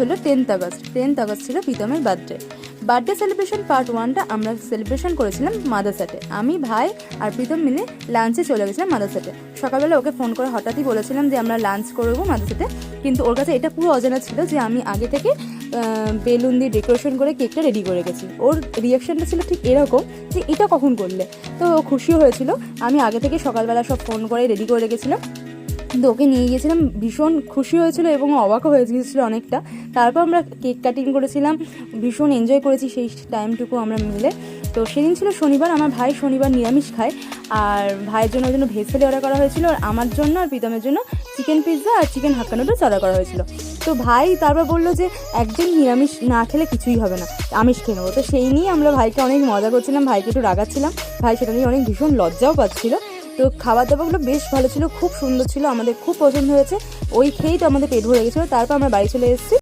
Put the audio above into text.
হলো 10th August ছিল প্রীতমের বার্থডে সেলিব্রেশন পার্ট 1টা আমরা সেলিব্রেশন করেছিলাম মাদারসাটে। আমি, ভাই আর প্রীতম মিলে লাঞ্চে চলে গেছিলাম মাদারসাটে। সকালবেলা ওকে ফোন করে হঠাৎই বলেছিলাম যে আমরা লাঞ্চ করবো মাদারসাটে, কিন্তু ওর কাছে এটা পুরো অজানা ছিল যে আমি আগে থেকে বেলুন দিয়ে ডেকোরেশন করে কেকটা রেডি করে গেছি। ওর রিয়াকশানটা ছিল ঠিক এরকম যে এটা কখন করলে, তো ও খুশিও হয়েছিল। আমি আগে থেকে সকালবেলা সব ফোন করে রেডি করে রেখেছিলাম, কিন্তু ওকে নিয়ে গিয়েছিলাম, ভীষণ খুশি হয়েছিল এবং অবাকও হয়ে গিয়েছিলো অনেকটা। তারপর আমরা কেক কাটিং করেছিলাম, ভীষণ এনজয় করেছি সেই টাইমটুকু আমরা মিলে। তো সেদিন ছিল শনিবার, আমার ভাই শনিবার নিরামিষ খায়, আর ভাইয়ের জন্য ভেজ থালি অর্ডার করা হয়েছিল, আর আমার জন্য আর প্রীতমের জন্য চিকেন পিৎজা আর চিকেন হাক্কা নুডলস অর্ডার করা হয়েছিল। তো ভাই তারপর বললো যে একদিন নিরামিষ না খেলে কিছুই হবে না, আমিষ খেয়ে নেবো। তো সেই নিয়ে আমরা ভাইকে অনেক মজা করছিলাম, ভাইকে একটু রাগাচ্ছিলাম, ভাই সেটা নিয়ে অনেক ভীষণ লজ্জাও পাচ্ছিল। তো খাবার দাবারগুলো বেশ ভালো ছিল, খুব সুন্দর ছিল, আমাদের খুব পছন্দ হয়েছে। ওই খেয়েই তো আমাদের পেট ভরে গেছিলো। তারপর আমরা বাড়ি চলে এসেছি।